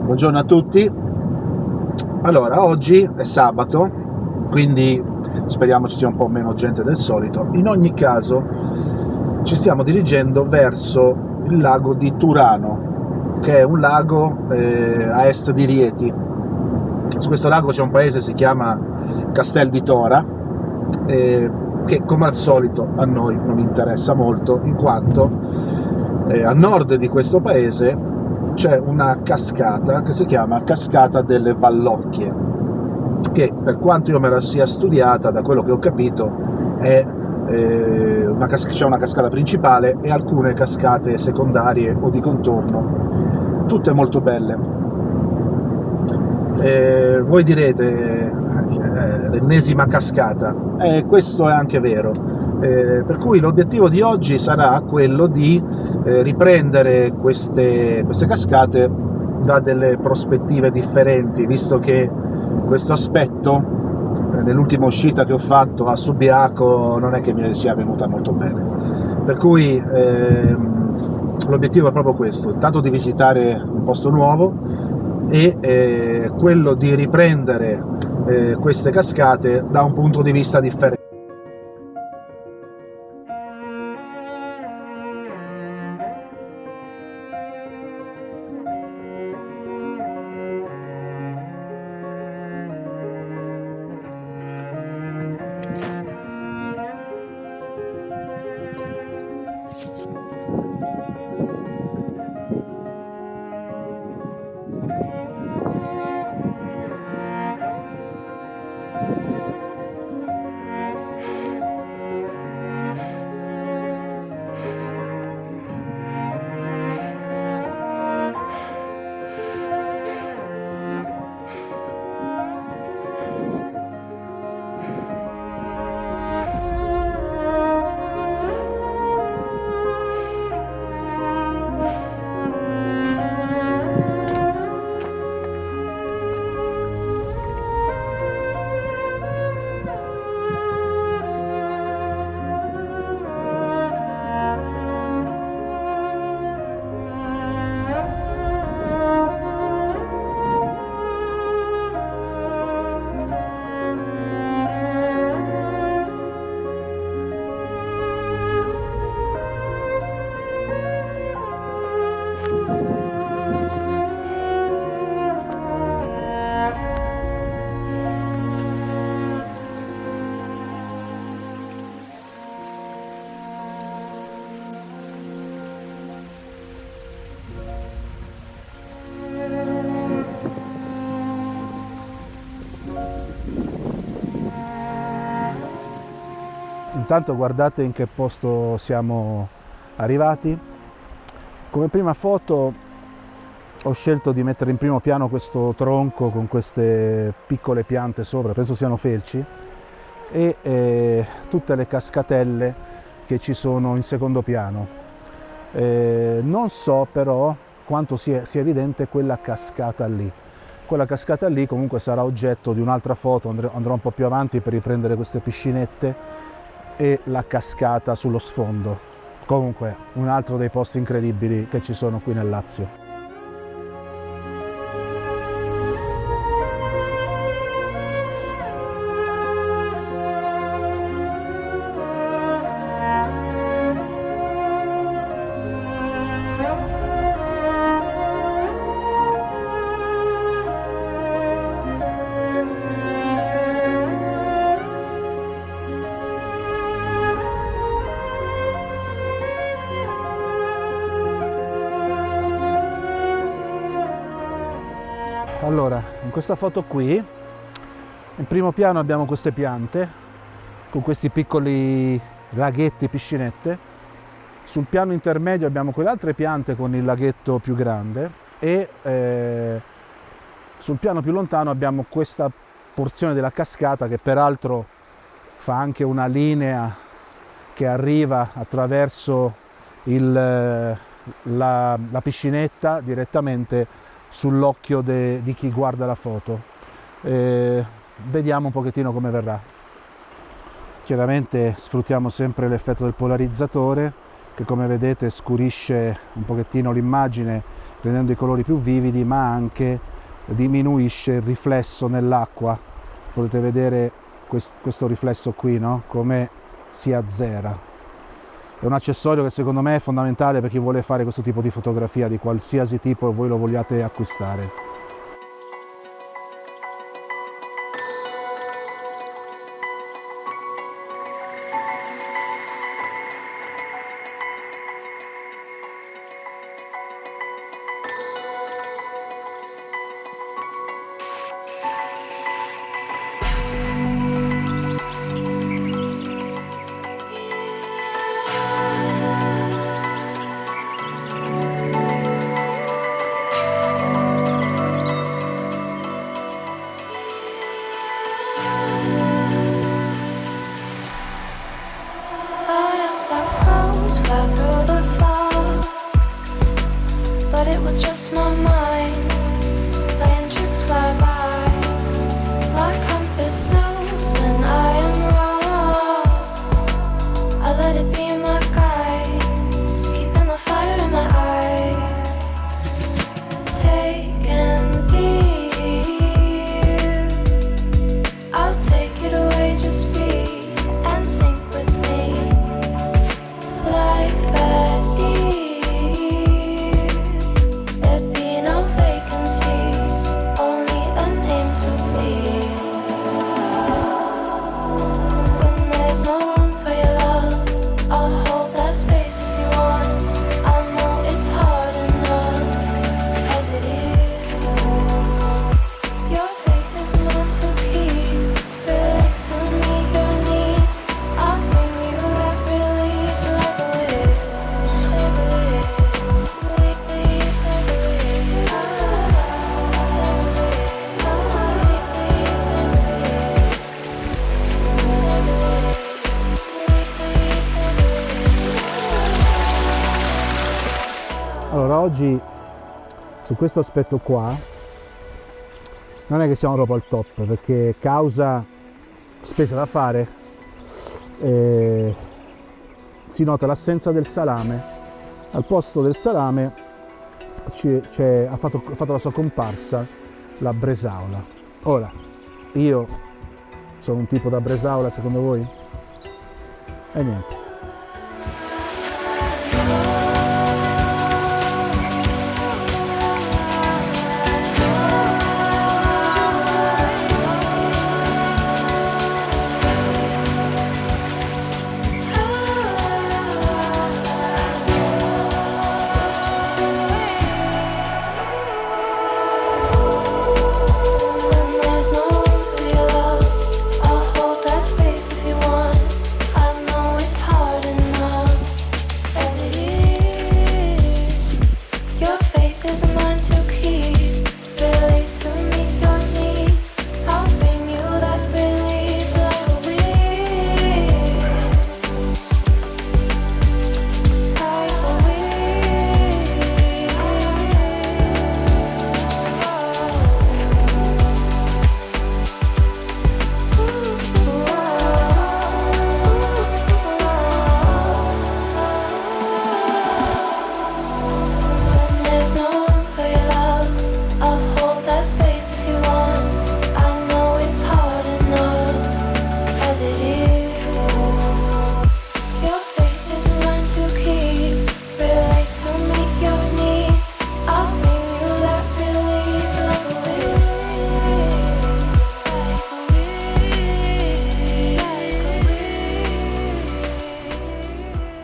Buongiorno a tutti. Allora, oggi è sabato, quindi speriamo ci sia un po' meno gente del solito. In ogni caso, ci stiamo dirigendo verso il lago di Turano, che è un lago a est di Rieti. Su questo lago c'è un paese che si chiama Castel di Tora, che come al solito a noi non interessa molto, in quanto a nord di questo paese c'è una cascata che si chiama Cascata delle Vallocchie, che per quanto io me la sia studiata, da quello che ho capito, c'è una cascata principale e alcune cascate secondarie o di contorno, tutte molto belle. Voi direte, l'ennesima cascata, questo è anche vero. Per cui l'obiettivo di oggi sarà quello di riprendere queste cascate da delle prospettive differenti, visto che questo aspetto nell'ultima uscita che ho fatto a Subiaco non è che mi sia venuta molto bene, per cui l'obiettivo è proprio questo, intanto di visitare un posto nuovo e quello di riprendere queste cascate da un punto di vista differente. Intanto guardate in che posto siamo arrivati. Come prima foto ho scelto di mettere in primo piano questo tronco con queste piccole piante sopra, penso siano felci, e tutte le cascatelle che ci sono in secondo piano. Non so però quanto sia evidente quella cascata lì. Quella cascata lì comunque sarà oggetto di un'altra foto, andrò un po' più avanti per riprendere queste piscinette e la cascata sullo sfondo. Comunque un altro dei posti incredibili che ci sono qui nel Lazio. Allora, in questa foto qui, in primo piano abbiamo queste piante, con questi piccoli laghetti, piscinette. Sul piano intermedio abbiamo quelle altre piante con il laghetto più grande e sul piano più lontano abbiamo questa porzione della cascata che peraltro fa anche una linea che arriva attraverso la piscinetta direttamente sull'occhio di chi guarda la foto. Vediamo un pochettino come verrà. Chiaramente sfruttiamo sempre l'effetto del polarizzatore che come vedete scurisce un pochettino l'immagine rendendo i colori più vividi, ma anche diminuisce il riflesso nell'acqua. Potete vedere questo riflesso qui, no? Come si azzera. È un accessorio che secondo me è fondamentale per chi vuole fare questo tipo di fotografia di qualsiasi tipo voi lo vogliate acquistare. Allora, oggi su questo aspetto qua non è che siamo proprio al top, perché causa spesa da fare si nota l'assenza del salame. Al posto del salame ha fatto la sua comparsa la bresaola. Ora, io sono un tipo da bresaola secondo voi? E niente.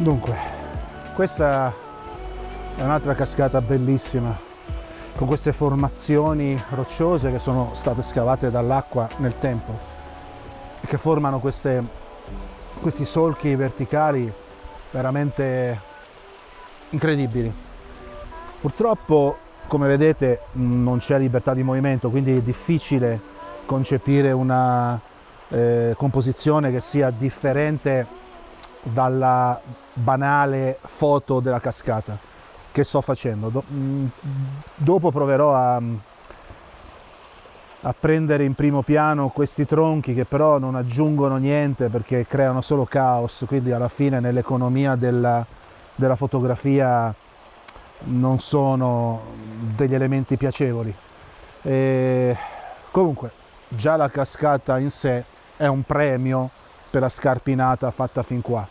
Dunque, questa è un'altra cascata bellissima, con queste formazioni rocciose che sono state scavate dall'acqua nel tempo e che formano questi solchi verticali veramente incredibili. Purtroppo, come vedete, non c'è libertà di movimento, quindi è difficile concepire una composizione che sia differente dalla banale foto della cascata che sto facendo. Dopo proverò a prendere in primo piano questi tronchi che però non aggiungono niente perché creano solo caos, quindi alla fine nell'economia della fotografia non sono degli elementi piacevoli. Comunque già la cascata in sé è un premio per la scarpinata fatta fin qua.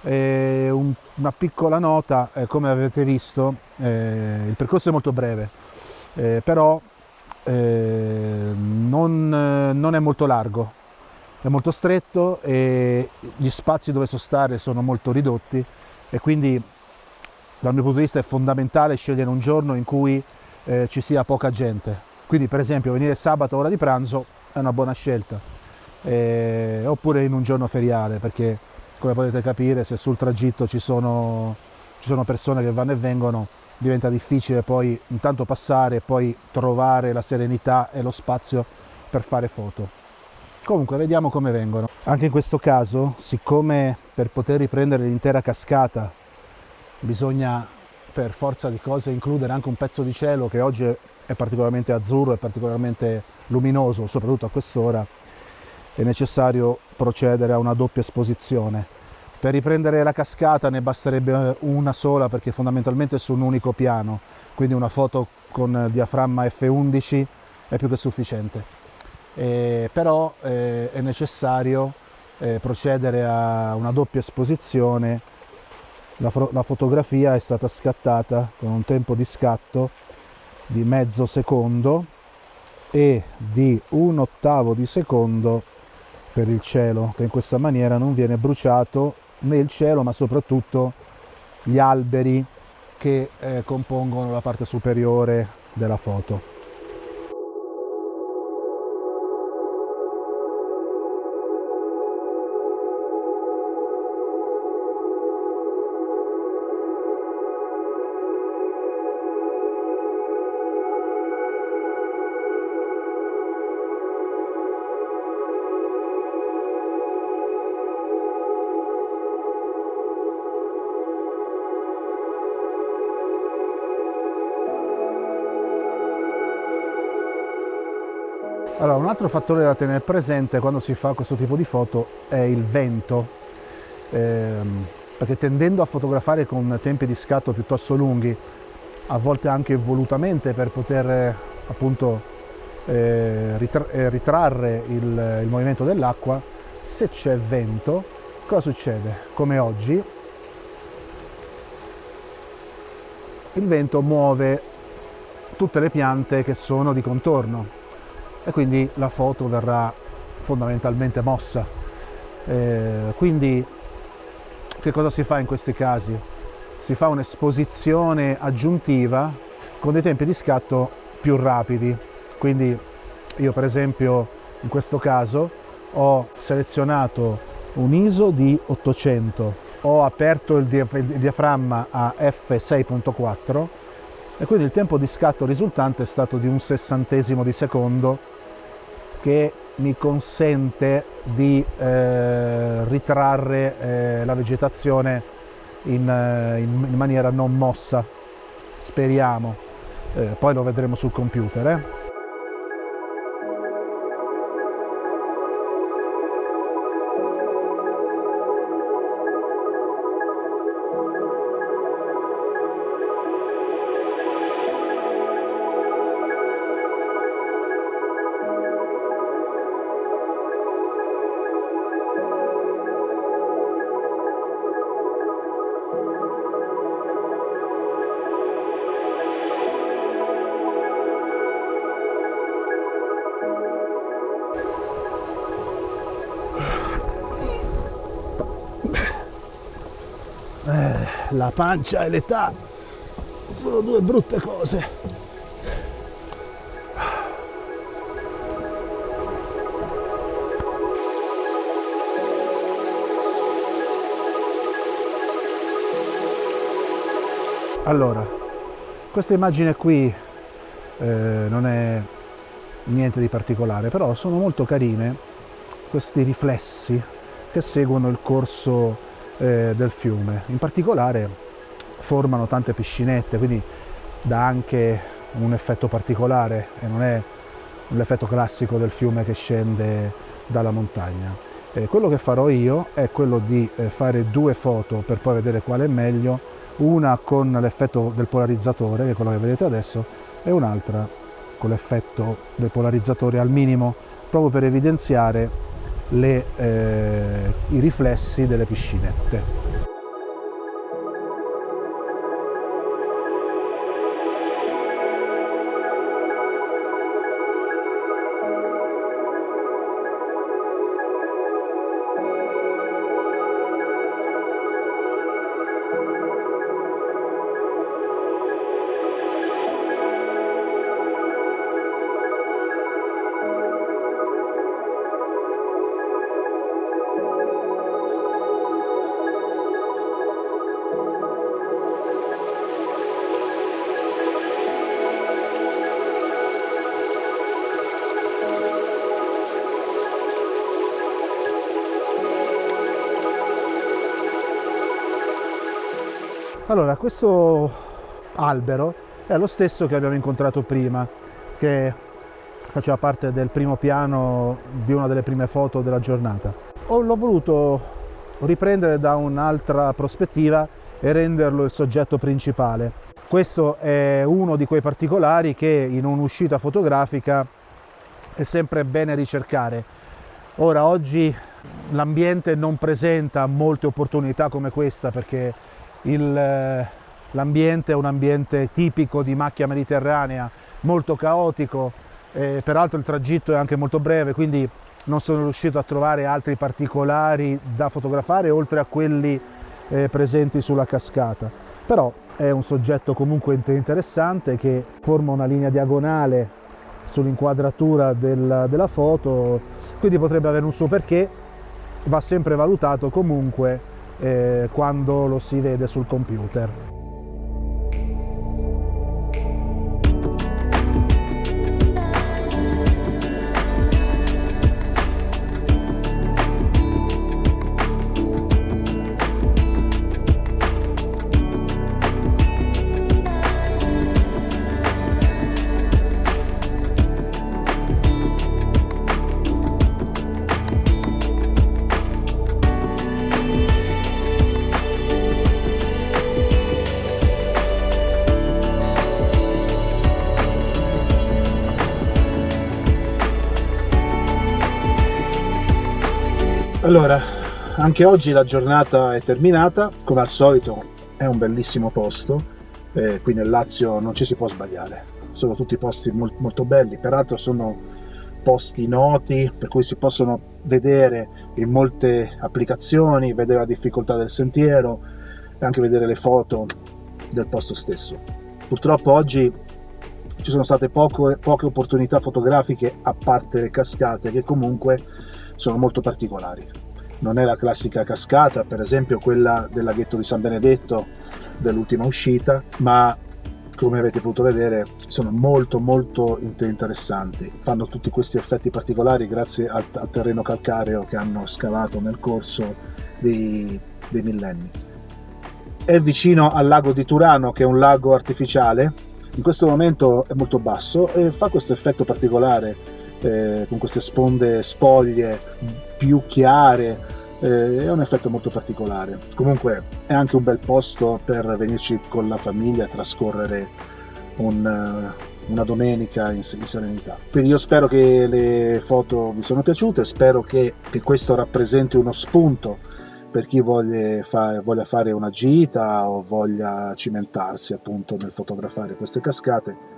Una piccola nota, come avete visto, il percorso è molto breve, però non è molto largo, è molto stretto e gli spazi dove sostare sono molto ridotti, e quindi dal mio punto di vista è fondamentale scegliere un giorno in cui ci sia poca gente. Quindi per esempio venire sabato a ora di pranzo è una buona scelta, oppure in un giorno feriale, perché come potete capire, se sul tragitto ci sono persone che vanno e vengono, diventa difficile poi intanto passare e poi trovare la serenità e lo spazio per fare foto. Comunque vediamo come vengono. Anche in questo caso, siccome per poter riprendere l'intera cascata bisogna per forza di cose includere anche un pezzo di cielo che oggi è particolarmente azzurro e particolarmente luminoso, soprattutto a quest'ora, è necessario procedere a una doppia esposizione. Per riprendere la cascata ne basterebbe una sola, perché fondamentalmente è su un unico piano, quindi una foto con diaframma f11 è più che sufficiente. Però è necessario procedere a una doppia esposizione. La fotografia è stata scattata con un tempo di scatto di mezzo secondo e di 1/8 di secondo per il cielo, che in questa maniera non viene bruciato né il cielo, ma soprattutto gli alberi che compongono la parte superiore della foto. Allora, un altro fattore da tenere presente quando si fa questo tipo di foto è il vento, perché tendendo a fotografare con tempi di scatto piuttosto lunghi, a volte anche volutamente per poter appunto ritrarre il movimento dell'acqua, se c'è vento, cosa succede? Come oggi, il vento muove tutte le piante che sono di contorno, e quindi la foto verrà fondamentalmente mossa. Quindi che cosa si fa in questi casi? Si fa un'esposizione aggiuntiva con dei tempi di scatto più rapidi. Quindi io per esempio in questo caso ho selezionato un ISO di 800, ho aperto il diaframma a f6.4 e quindi il tempo di scatto risultante è stato di 1/60 di secondo, che mi consente di ritrarre la vegetazione in maniera non mossa, speriamo, poi lo vedremo sul computer. La pancia e l'età sono due brutte cose. Allora, questa immagine qui non è niente di particolare, però sono molto carine questi riflessi che seguono il corso del fiume. In particolare formano tante piscinette, quindi dà anche un effetto particolare e non è l'effetto classico del fiume che scende dalla montagna. Quello che farò io è quello di fare due foto per poi vedere quale è meglio, una con l'effetto del polarizzatore, che è quello che vedete adesso, e un'altra con l'effetto del polarizzatore al minimo, proprio per evidenziare i riflessi delle piscinette. Allora, questo albero è lo stesso che abbiamo incontrato prima, che faceva parte del primo piano di una delle prime foto della giornata. L'ho voluto riprendere da un'altra prospettiva e renderlo il soggetto principale. Questo è uno di quei particolari che in un'uscita fotografica è sempre bene ricercare. Ora, oggi l'ambiente non presenta molte opportunità come questa, perché l'ambiente è un ambiente tipico di macchia mediterranea, molto caotico, peraltro il tragitto è anche molto breve, quindi non sono riuscito a trovare altri particolari da fotografare oltre a quelli presenti sulla cascata. Però è un soggetto comunque interessante, che forma una linea diagonale sull'inquadratura della foto, quindi potrebbe avere un suo perché. Va sempre valutato comunque quando lo si vede sul computer. Allora, anche oggi la giornata è terminata, come al solito è un bellissimo posto, qui nel Lazio non ci si può sbagliare, sono tutti posti molto belli, peraltro sono posti noti, per cui si possono vedere in molte applicazioni, vedere la difficoltà del sentiero e anche vedere le foto del posto stesso. Purtroppo oggi ci sono state poche opportunità fotografiche, a parte le cascate, che comunque sono molto particolari. Non è la classica cascata, per esempio quella del laghetto di San Benedetto dell'ultima uscita, ma come avete potuto vedere sono molto interessanti. Fanno tutti questi effetti particolari grazie al terreno calcareo che hanno scavato nel corso dei millenni. È vicino al lago di Turano, che è un lago artificiale. In questo momento è molto basso e fa questo effetto particolare, con queste sponde spoglie più chiare, è un effetto molto particolare. Comunque è anche un bel posto per venirci con la famiglia a trascorrere una domenica in serenità. Quindi io spero che le foto vi siano piaciute, spero che questo rappresenti uno spunto per chi voglia fare una gita o voglia cimentarsi appunto nel fotografare queste cascate.